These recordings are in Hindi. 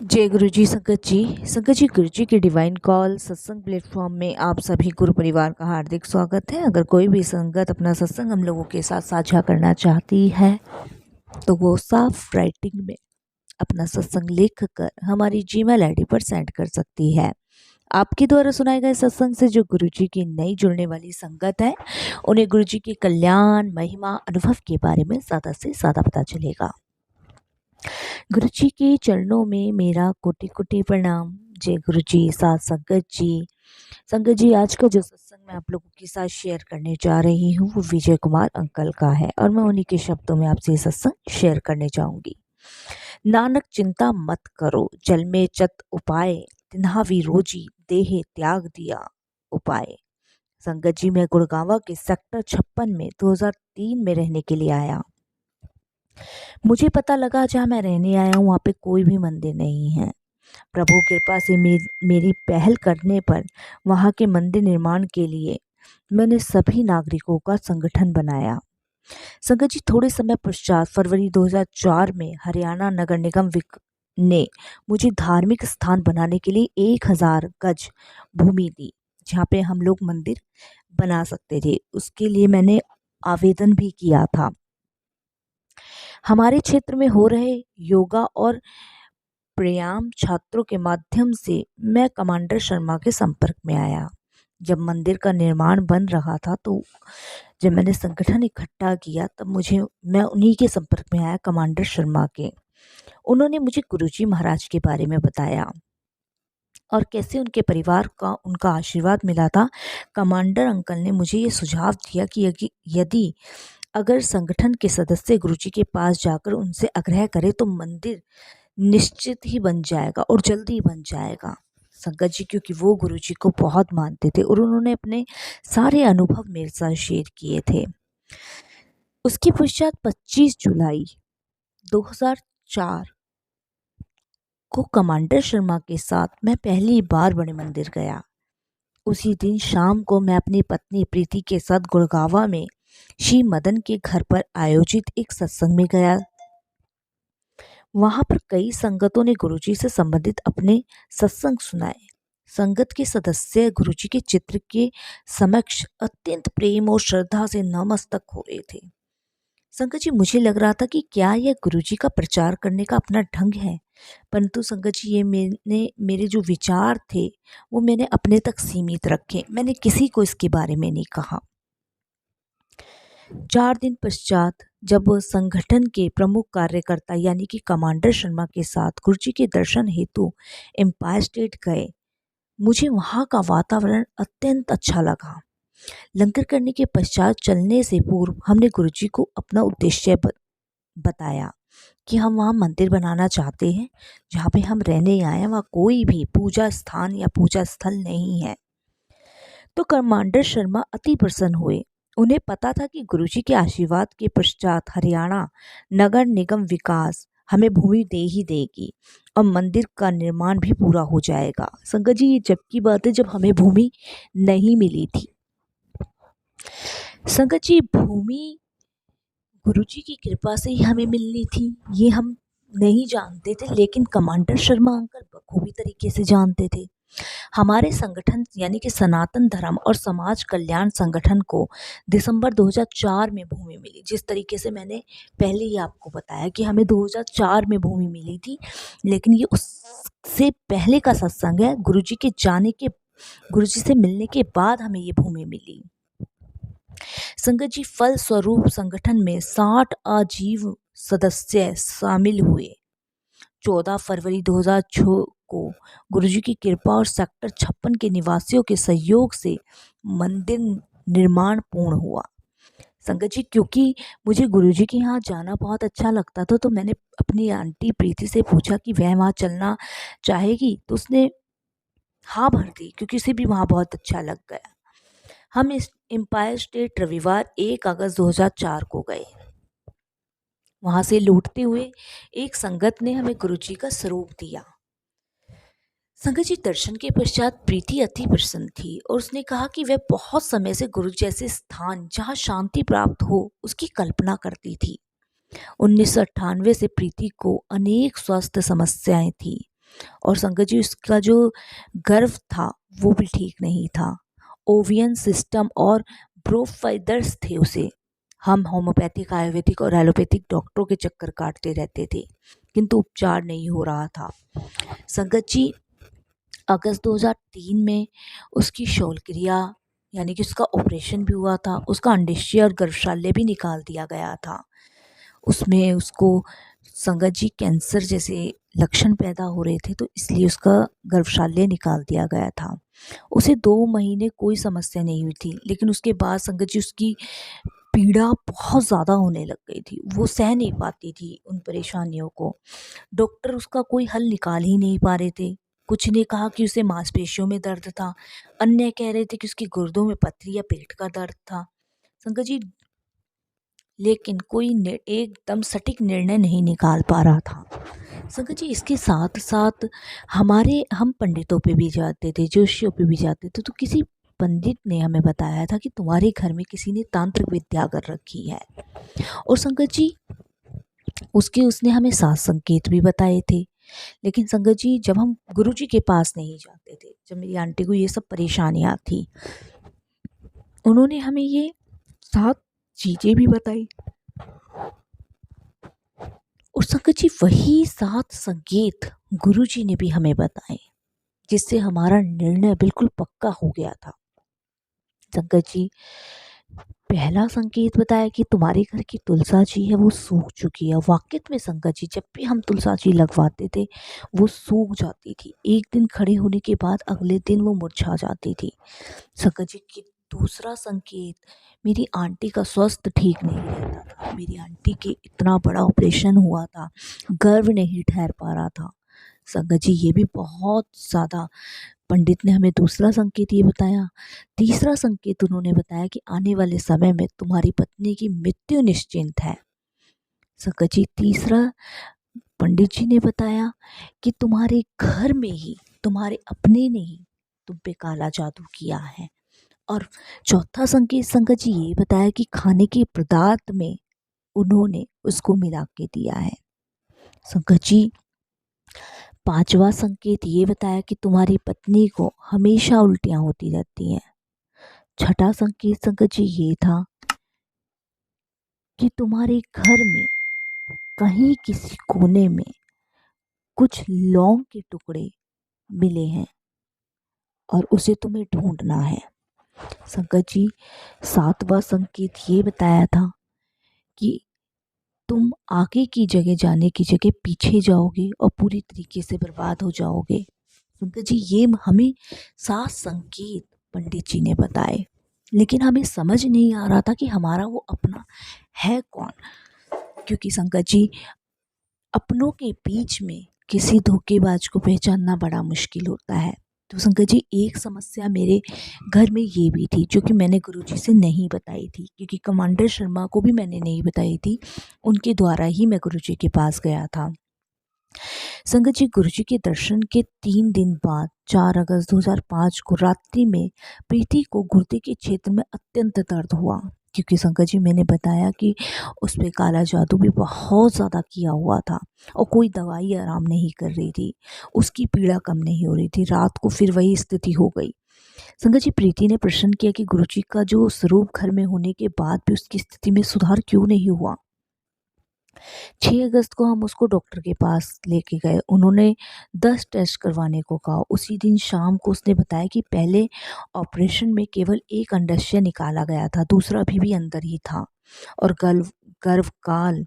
जय गुरु जी। संगत जी गुरु जी के डिवाइन कॉल सत्संग प्लेटफॉर्म में आप सभी गुरु परिवार का हार्दिक स्वागत है। अगर कोई भी संगत अपना सत्संग हम लोगों के साथ साझा करना चाहती है तो वो साफ राइटिंग में अपना सत्संग लिख कर हमारी जीमेल आईडी पर सेंड कर सकती है। आपके द्वारा सुनाए गए सत्संग से जो गुरु जी की नई जुड़ने वाली संगत है उन्हें गुरु जी के कल्याण महिमा अनुभव के बारे में ज़्यादा से ज़्यादा पता चलेगा। गुरु जी के चरणों में मेरा कोटि कोटि प्रणाम। जय गुरु जी। साथ संगत जी आज का जो सत्संग मैं आप लोगों के साथ शेयर करने जा रही हूँ वो विजय कुमार अंकल का है और मैं उन्हीं के शब्दों में आपसे सत्संग शेयर करने चाहूंगी। नानक चिंता मत करो जल में चत उपाय, तिन्हा विरोजी देहे त्याग दिया उपाय। संगत जी मैं गुड़गांवा के सेक्टर 56 में 2003 में रहने के लिए आया। मुझे पता लगा जहाँ मैं रहने आया हूँ वहाँ पे कोई भी मंदिर नहीं है। प्रभु कृपा से मेरी पहल करने पर वहाँ के मंदिर निर्माण के लिए मैंने सभी नागरिकों का संगठन बनाया। संगत जी थोड़े समय पश्चात फरवरी 2004 में हरियाणा नगर निगम ने मुझे धार्मिक स्थान बनाने के लिए 1000 गज भूमि दी जहाँ पे हम लोग मंदिर बना सकते थे। उसके लिए मैंने आवेदन भी किया था। हमारे क्षेत्र में हो रहे योगा और प्राणायाम छात्रों के माध्यम से मैं कमांडर शर्मा के संपर्क में आया। जब मंदिर का निर्माण बन रहा था तो जब मैंने संगठन इकट्ठा किया तब मैं उन्हीं के संपर्क में आया, कमांडर शर्मा के। उन्होंने मुझे गुरुजी महाराज के बारे में बताया और कैसे उनके परिवार का उनका आशीर्वाद मिला था। कमांडर अंकल ने मुझे ये सुझाव दिया कि यदि अगर संगठन के सदस्य गुरुजी के पास जाकर उनसे आग्रह करे तो मंदिर निश्चित ही बन जाएगा और जल्दी बन जाएगा। संगत जी क्योंकि वो गुरुजी को बहुत मानते थे और उन्होंने अपने सारे अनुभव मेरे साथ शेयर किए थे। उसके पश्चात 25 जुलाई 2004 को कमांडर शर्मा के साथ मैं पहली बार बड़े मंदिर गया। उसी दिन शाम को मैं अपनी पत्नी प्रीति के साथ गुड़गांवा में श्री मदन के घर पर आयोजित एक सत्संग में गया। वहां पर कई संगतों ने गुरुजी से संबंधित अपने सत्संग सुनाए। संगत के सदस्य गुरुजी के चित्र के समक्ष अत्यंत प्रेम और श्रद्धा से नतमस्तक हो रहे थे। संगत जी मुझे लग रहा था कि क्या यह गुरुजी का प्रचार करने का अपना ढंग है, परंतु संगत जी ये मेरे जो विचार थे वो मैंने अपने तक सीमित रखे। मैंने किसी को इसके बारे में नहीं कहा। 4 दिन पश्चात जब संगठन के प्रमुख कार्यकर्ता यानी कि कमांडर शर्मा के साथ गुरुजी के दर्शन हेतु एम्पायर स्टेट गए, मुझे वहाँ का वातावरण अत्यंत अच्छा लगा। लंगर करने के पश्चात चलने से पूर्व हमने गुरुजी को अपना उद्देश्य बताया कि हम वहाँ मंदिर बनाना चाहते हैं। जहाँ पे हम रहने आए हैं वहाँ कोई भी पूजा स्थान या पूजा स्थल नहीं है। तो कमांडर शर्मा अति प्रसन्न हुए। उन्हें पता था कि गुरुजी के आशीर्वाद के पश्चात हरियाणा नगर निगम विकास हमें भूमि दे ही देगी और मंदिर का निर्माण भी पूरा हो जाएगा। संगत जी ये जब की बात है जब हमें भूमि नहीं मिली थी। संगत जी भूमि गुरुजी की कृपा से ही हमें मिलनी थी ये हम नहीं जानते थे, लेकिन कमांडर शर्मा अंकल बखूबी तरीके से जानते थे। हमारे संगठन यानी कि सनातन धर्म और समाज कल्याण संगठन को दिसंबर 2004 में भूमि मिली। जिस तरीके से मैंने पहले ही आपको बताया कि हमें 2004 में भूमि मिली थी, लेकिन ये उससे पहले का सत्संग है। गुरुजी से मिलने के बाद हमें ये भूमि मिली। संगत जी फल स्वरूप संगठन में 60 आजीव सदस्य शामिल हुए। 14 फरवरी 2006 को गुरुजी की कृपा और सेक्टर 56 के निवासियों के सहयोग से मंदिर निर्माण पूर्ण हुआ। संगत जी क्योंकि मुझे गुरुजी के यहाँ जाना बहुत अच्छा लगता था तो मैंने अपनी आंटी प्रीति से पूछा कि वह वहाँ चलना चाहेगी, तो उसने हाँ भर दी क्योंकि उसे भी वहाँ बहुत अच्छा लग गया। हम इस एम्पायर स्टेट रविवार 1 अगस्त 2004 को गए। वहां से लौटते हुए एक संगत ने हमें गुरुजी का स्वरूप दिया। संगत जी दर्शन के पश्चात प्रीति अति प्रसन्न थी और उसने कहा कि वह बहुत समय से गुरु जैसे स्थान जहाँ शांति प्राप्त हो उसकी कल्पना करती थी। 1998 से प्रीति को अनेक स्वास्थ्य समस्याएं थी। और संगत जी उसका जो गर्भ था वो भी ठीक नहीं था। ओवियन सिस्टम और ब्रोफाइडर्स थे उसे। हम होम्योपैथिक, आयुर्वेदिक और एलोपैथिक डॉक्टरों के चक्कर काटते रहते थे, किंतु उपचार नहीं हो रहा था। संगत जी अगस्त 2003 में उसकी शौलक्रिया यानी कि उसका ऑपरेशन भी हुआ था। उसका अंडाशय और गर्भशाल्य भी निकाल दिया गया था। उसमें उसको संगत जी कैंसर जैसे लक्षण पैदा हो रहे थे, तो इसलिए उसका गर्भशाल्य निकाल दिया गया था। उसे 2 महीने कोई समस्या नहीं हुई थी, लेकिन उसके बाद संगत जी उसकी पीड़ा बहुत ज़्यादा होने लग गई थी। वो सह नहीं पाती थी उन परेशानियों को। डॉक्टर उसका कोई हल निकाल ही नहीं पा रहे थे। कुछ ने कहा कि उसे मांसपेशियों में दर्द था, अन्य कह रहे थे कि उसकी गुर्दों में पथरी या पेट का दर्द था। संगत जी लेकिन कोई एकदम सटीक निर्णय नहीं निकाल पा रहा था। संगत जी इसके साथ साथ हम पंडितों पे भी जाते थे, ज्योतिषियों पे भी जाते थे, तो किसी पंडित ने हमें बताया था कि तुम्हारे घर में किसी ने तांत्रिक विद्या कर रखी है। और संगत जी उसने हमें 7 संकेत भी बताए थे। लेकिन संगत जी जब हम गुरु जी के पास नहीं जाते थे, जब मेरी आंटी को ये सब परेशानियां थी, उन्होंने हमें ये 7 चीजें भी बताई। और संगत जी वही 7 संकेत गुरु जी ने भी हमें बताए, जिससे हमारा निर्णय बिल्कुल पक्का हो गया था। संगत जी पहला संकेत बताया कि तुम्हारे घर की तुलसा जी है वो सूख चुकी है। वाकई में संगत जी जब भी हम तुलसा जी लगवाते थे वो सूख जाती थी। एक दिन खड़े होने के बाद अगले दिन वो मुरझा जाती थी। संगत जी की दूसरा संकेत, मेरी आंटी का स्वास्थ्य ठीक नहीं रहता था। मेरी आंटी के इतना बड़ा ऑपरेशन हुआ था, गर्भ नहीं ठहर पा रहा था। संगत जी ये भी बहुत ज़्यादा पंडित ने हमें दूसरा संकेत ये बताया। तीसरा संकेत उन्होंने बताया कि आने वाले समय में तुम्हारी पत्नी की मृत्यु निश्चिंत है। संगत जी तीसरा पंडित जी ने बताया कि तुम्हारे घर में ही तुम्हारे अपने ने ही तुम पे काला जादू किया है। और चौथा संकेत संगत जी ये बताया कि खाने के पदार्थ में उन्होंने उसको मिला के दिया है। संगत जी पांचवा संकेत ये बताया कि तुम्हारी पत्नी को हमेशा उल्टियां होती रहती हैं। छठा संकेत संगत जी ये था कि तुम्हारे घर में कहीं किसी कोने में कुछ लौंग के टुकड़े मिले हैं और उसे तुम्हें ढूंढना है। संगत जी सातवां संकेत ये बताया था कि तुम आगे की जगह जाने की जगह पीछे जाओगे और पूरी तरीके से बर्बाद हो जाओगे। संगत जी ये हमें 7 संकेत पंडित जी ने बताए, लेकिन हमें समझ नहीं आ रहा था कि हमारा वो अपना है कौन। क्योंकि संगत जी अपनों के बीच में किसी धोखेबाज को पहचानना बड़ा मुश्किल होता है। तो संगत जी एक समस्या मेरे घर में ये भी थी, जो कि मैंने गुरुजी से नहीं बताई थी, क्योंकि कमांडर शर्मा को भी मैंने नहीं बताई थी। उनके द्वारा ही मैं गुरुजी के पास गया था। संगत जी गुरुजी के दर्शन के 3 दिन बाद 4 अगस्त 2005 को रात्रि में प्रीति को गुर्दे के क्षेत्र में अत्यंत दर्द हुआ। क्योंकि संगत जी मैंने बताया कि उस पर काला जादू भी बहुत ज़्यादा किया हुआ था और कोई दवाई आराम नहीं कर रही थी, उसकी पीड़ा कम नहीं हो रही थी। रात को फिर वही स्थिति हो गई। संगत जी प्रीति ने प्रश्न किया कि गुरुजी का जो स्वरूप घर में होने के बाद भी उसकी स्थिति में सुधार क्यों नहीं हुआ। 6 अगस्त को हम उसको डॉक्टर के पास लेके गए। उन्होंने 10 टेस्ट करवाने को कहा। उसी दिन शाम को उसने बताया कि पहले ऑपरेशन में केवल एक अंडाशय निकाला गया था, दूसरा अभी भी अंदर ही था। और गर्भकाल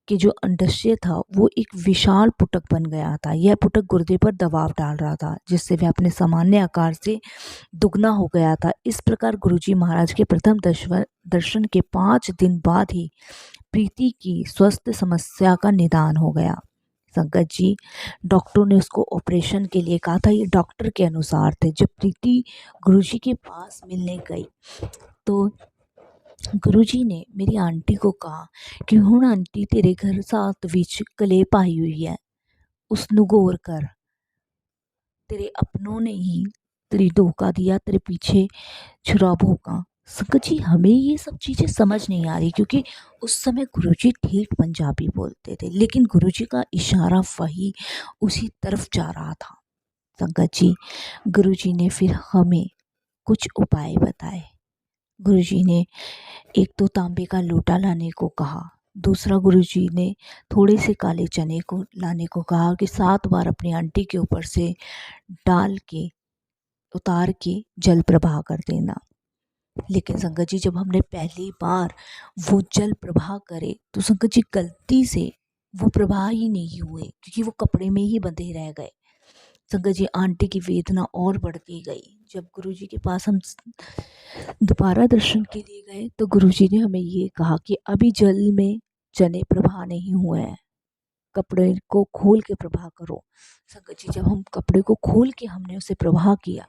कि जो अंडाशय था वो एक विशाल पुटक बन गया था। यह पुटक गुर्दे पर दबाव डाल रहा था, जिससे वह अपने सामान्य आकार से दुगना हो गया था। इस प्रकार गुरुजी महाराज के प्रथम दर्शन के 5 दिन बाद ही प्रीति की स्वास्थ्य समस्या का निदान हो गया। संगत जी डॉक्टरों ने उसको ऑपरेशन के लिए कहा था, ये डॉक्टर के अनुसार थे। जब प्रीति गुरुजी के पास मिलने गई तो गुरुजी ने मेरी आंटी को कहा कि हुण आंटी तेरे घर साथ विच कलेप आई हुई है, उसनु गौर कर। तेरे अपनों ने ही तेरी धोखा दिया, तेरे पीछे छुरा भोंका। संगत जी, हमें ये सब चीज़ें समझ नहीं आ रही, क्योंकि उस समय गुरुजी ठेठ पंजाबी बोलते थे, लेकिन गुरुजी का इशारा वही उसी तरफ जा रहा था। संगत जी, गुरुजी ने फिर हमें कुछ उपाय बताए। गुरुजी ने एक तो तांबे का लोटा लाने को कहा, दूसरा गुरुजी ने थोड़े से काले चने को लाने को कहा कि 7 बार अपनी आंटी के ऊपर से डाल के उतार के जल प्रवाह कर देना। लेकिन संगत जी, जब हमने पहली बार वो जल प्रवाह करे तो संगत जी गलती से वो प्रवाह ही नहीं हुए, क्योंकि वो कपड़े में ही बंधे रह गए। संगत जी, आंटी की वेदना और बढ़ती गई। जब गुरुजी के पास हम दोबारा दर्शन के लिए गए तो गुरुजी ने हमें ये कहा कि अभी जल में चने प्रवाह नहीं हुए हैं, कपड़े को खोल के प्रवाह करो। संगत जी, जब हम कपड़े को खोल के हमने उसे प्रवाह किया,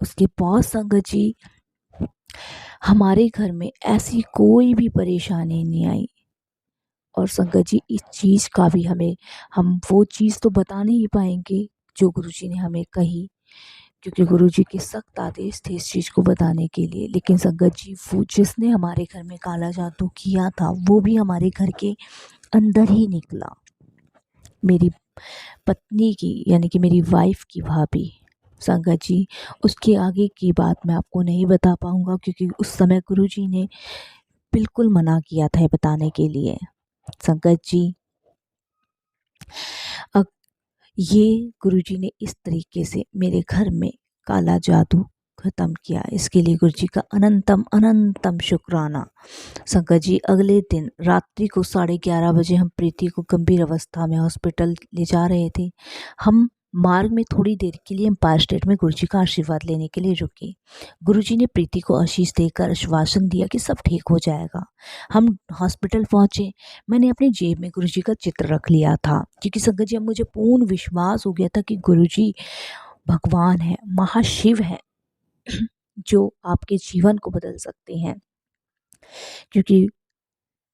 उसके बाद संगत जी हमारे घर में ऐसी कोई भी परेशानी नहीं आई। और संगत जी, इस चीज़ का भी हम वो चीज़ तो बता नहीं पाएंगे जो गुरुजी ने हमें कही, क्योंकि गुरुजी के सख्त आदेश थे इस चीज़ को बताने के लिए। लेकिन संगत जी, वो जिसने हमारे घर में काला जादू किया था वो भी हमारे घर के अंदर ही निकला। मेरी पत्नी की, यानी कि मेरी वाइफ की भाभी। संगत जी, उसके आगे की बात मैं आपको नहीं बता पाऊँगा, क्योंकि उस समय गुरुजी ने बिल्कुल मना किया था ये बताने के लिए। संगत जी, अब ये गुरुजी ने इस तरीके से मेरे घर में काला जादू ख़त्म किया, इसके लिए गुरुजी का अनंतम अनंतम शुक्राना। संगत जी, अगले दिन रात्रि को 11:30 बजे हम प्रीति को गंभीर अवस्था में हॉस्पिटल ले जा रहे थे। हम मार्ग में थोड़ी देर के लिए एम्पायर स्टेट में गुरुजी का आशीर्वाद लेने के लिए रुके। गुरुजी ने प्रीति को आशीष देकर आश्वासन दिया कि सब ठीक हो जाएगा। हम हॉस्पिटल पहुंचे। मैंने अपनी जेब में गुरुजी का चित्र रख लिया था, क्योंकि संगत जी, अब मुझे पूर्ण विश्वास हो गया था कि गुरुजी भगवान है, महाशिव है, जो आपके जीवन को बदल सकते हैं। क्योंकि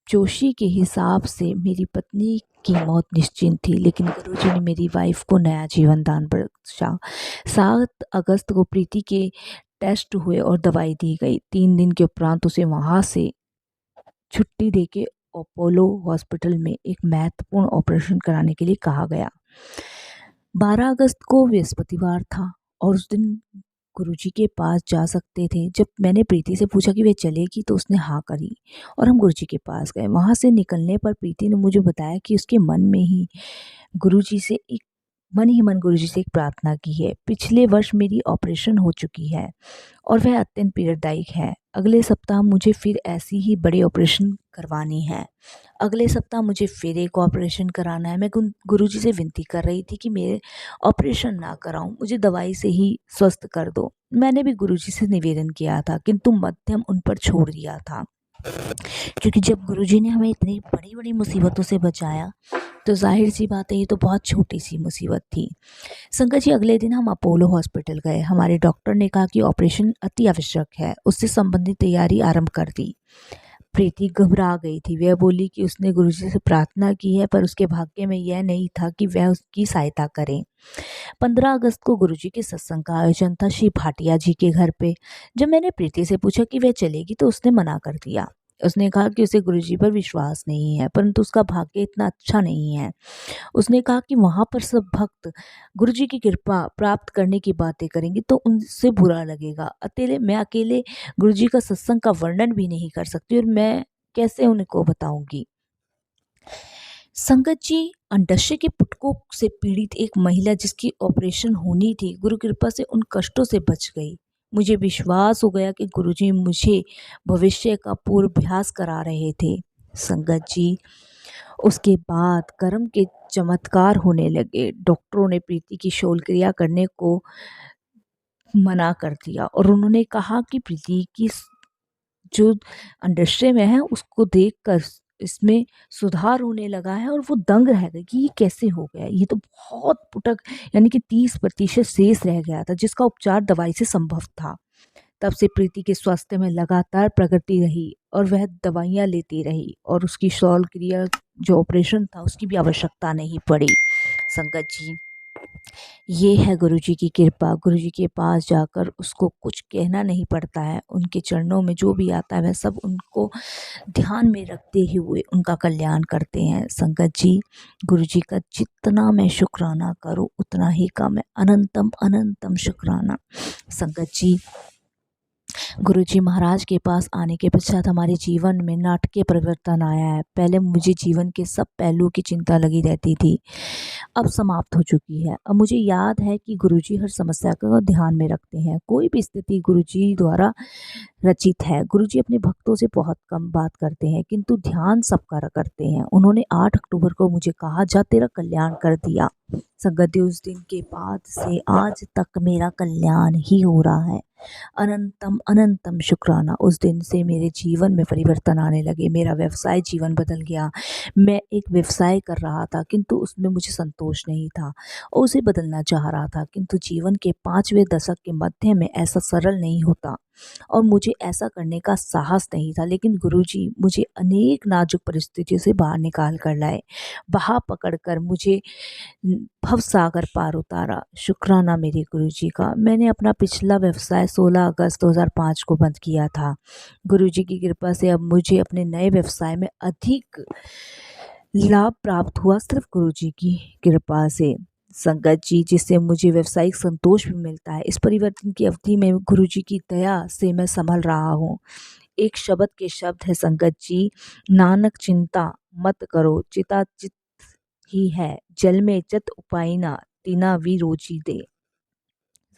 जोशी के हिसाब से मेरी पत्नी की मौत निश्चित थी, लेकिन गुरुजी ने मेरी वाइफ को नया जीवन दान बख्शा। 7 अगस्त को प्रीति के टेस्ट हुए और दवाई दी गई। 3 दिन के उपरांत उसे वहाँ से छुट्टी देके अपोलो हॉस्पिटल में एक महत्वपूर्ण ऑपरेशन कराने के लिए कहा गया। 12 अगस्त को बृहस्पतिवार था और उस दिन गुरुजी के पास जा सकते थे। जब मैंने प्रीति से पूछा कि वह चलेगी तो उसने हाँ करी और हम गुरुजी के पास गए। वहाँ से निकलने पर प्रीति ने मुझे बताया कि उसके मन ही मन गुरुजी से एक प्रार्थना की है। पिछले वर्ष मेरी ऑपरेशन हो चुकी है और वह अत्यंत पीड़ादायक है। अगले सप्ताह मुझे फिर ऐसी ही बड़ी ऑपरेशन करवानी है। अगले सप्ताह मुझे फिर एक ऑपरेशन कराना है। मैं गुरुजी से विनती कर रही थी कि मेरे ऑपरेशन ना कराऊं, मुझे दवाई से ही स्वस्थ कर दो। मैंने भी गुरुजी से निवेदन किया था, किंतु मध्यम उन पर छोड़ दिया था, क्योंकि जब गुरुजी ने हमें इतनी बड़ी बड़ी मुसीबतों से बचाया तो जाहिर सी बात है ये तो बहुत छोटी सी मुसीबत थी। संगत जी, अगले दिन हम अपोलो हॉस्पिटल गए। हमारे डॉक्टर ने कहा कि ऑपरेशन अति आवश्यक है, उससे संबंधित तैयारी आरंभ कर दी। प्रीति घबरा गई थी। वह बोली कि उसने गुरुजी से प्रार्थना की है, पर उसके भाग्य में यह नहीं था कि वह उसकी सहायता करें। 15 अगस्त को गुरुजी के सत्संग का आयोजन था श्री भाटिया जी के घर पे। जब मैंने प्रीति से पूछा कि वह चलेगी तो उसने मना कर दिया। उसने कहा कि उसे गुरुजी पर विश्वास नहीं है, परंतु उसका भाग्य इतना अच्छा नहीं है। उसने कहा कि वहाँ पर सब भक्त गुरुजी की कृपा प्राप्त करने की बातें करेंगे तो उनसे बुरा लगेगा। मैं अकेले गुरुजी का सत्संग का वर्णन भी नहीं कर सकती और मैं कैसे उनको बताऊंगी। संगत जी, अंडस्य के पुटकों से पीड़ित एक महिला जिसकी ऑपरेशन होनी थी, गुरु कृपा से उन कष्टों से बच गई। मुझे विश्वास हो गया कि गुरुजी मुझे भविष्य का पूर्वाभ्यास करा रहे थे। संगत जी, उसके बाद कर्म के चमत्कार होने लगे। डॉक्टरों ने प्रीति की शौलक्रिया करने को मना कर दिया और उन्होंने कहा कि प्रीति की जो अंडरस्टे में है उसको देखकर इसमें सुधार होने लगा है और वो दंग रह गई कि ये कैसे हो गया। ये तो बहुत पुटक, यानी कि 30% शेष रह गया था जिसका उपचार दवाई से संभव था। तब से प्रीति के स्वास्थ्य में लगातार प्रगति रही और वह दवाइयाँ लेती रही और उसकी शौल क्रिया जो ऑपरेशन था उसकी भी आवश्यकता नहीं पड़ी। संगत जी, ये है गुरुजी की कृपा। गुरुजी के पास जाकर उसको कुछ कहना नहीं पड़ता है। उनके चरणों में जो भी आता है वह सब उनको ध्यान में रखते हुए उनका कल्याण करते हैं। संगत जी, गुरुजी का जितना मैं शुक्राना करूं उतना ही कम है। अनंतम अनंतम शुक्राना। संगत जी, गुरुजी महाराज के पास आने के पश्चात हमारे जीवन में नाटकीय परिवर्तन आया है। पहले मुझे जीवन के सब पहलुओं की चिंता लगी रहती थी, अब समाप्त हो चुकी है। अब मुझे याद है कि गुरुजी हर समस्या को ध्यान में रखते हैं। कोई भी स्थिति गुरुजी द्वारा रचित है। गुरुजी अपने भक्तों से बहुत कम बात करते हैं, किंतु ध्यान सबका करते हैं। उन्होंने 8 अक्टूबर को मुझे कहा, जा तेरा कल्याण कर दिया। संगत जी, उस दिन के बाद से आज तक मेरा कल्याण ही हो रहा है। अनंतम अनंतम शुक्राना। उस दिन से मेरे जीवन में परिवर्तन आने लगे। मेरा व्यवसाय जीवन बदल गया। मैं एक व्यवसाय कर रहा था, किंतु उसमें मुझे संतोष नहीं था और उसे बदलना चाह रहा था, किंतु जीवन के 5वें दशक के मध्य में ऐसा सरल नहीं होता और मुझे ऐसा करने का साहस नहीं था। लेकिन गुरुजी मुझे अनेक नाजुक परिस्थितियों से बाहर निकाल कर लाए। वहाँ पकड़कर मुझे भव सागर पार उतारा। शुक्राना मेरे गुरुजी का। मैंने अपना पिछला व्यवसाय 16 अगस्त 2005 को बंद किया था। गुरुजी की कृपा से अब मुझे अपने नए व्यवसाय में अधिक लाभ प्राप्त हुआ, सिर्फ गुरुजी की कृपा से। संगत जी, जिससे मुझे व्यावसायिक संतोष भी मिलता है। इस परिवर्तन की अवधि में गुरुजी की दया से मैं संभल रहा हूँ। एक शब्द के शब्द है संगत जी, नानक चिंता मत करो, चिता चित ही है, जल में चत उपायना, तीना वी रोजी दे।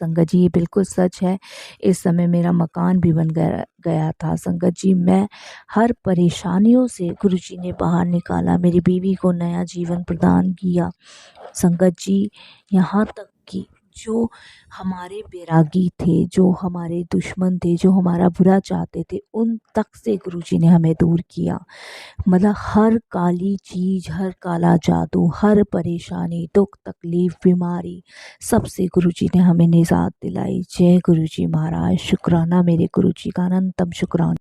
संगत जी, ये बिल्कुल सच है। इस समय मेरा मकान भी बन गया था। संगत जी, मैं हर परेशानियों से गुरुजी ने बाहर निकाला। मेरी बीवी को नया जीवन प्रदान किया। संगत जी, यहाँ तक कि जो हमारे बैरागी थे, जो हमारे दुश्मन थे, जो हमारा बुरा चाहते थे, उन तक से गुरुजी ने हमें दूर किया। मतलब हर काली चीज़, हर काला जादू, हर परेशानी, दुख तकलीफ, बीमारी, सबसे गुरुजी ने हमें निजात दिलाई। जय गुरुजी महाराज। शुक्राना मेरे गुरुजी का, अनंतम शुक्राना।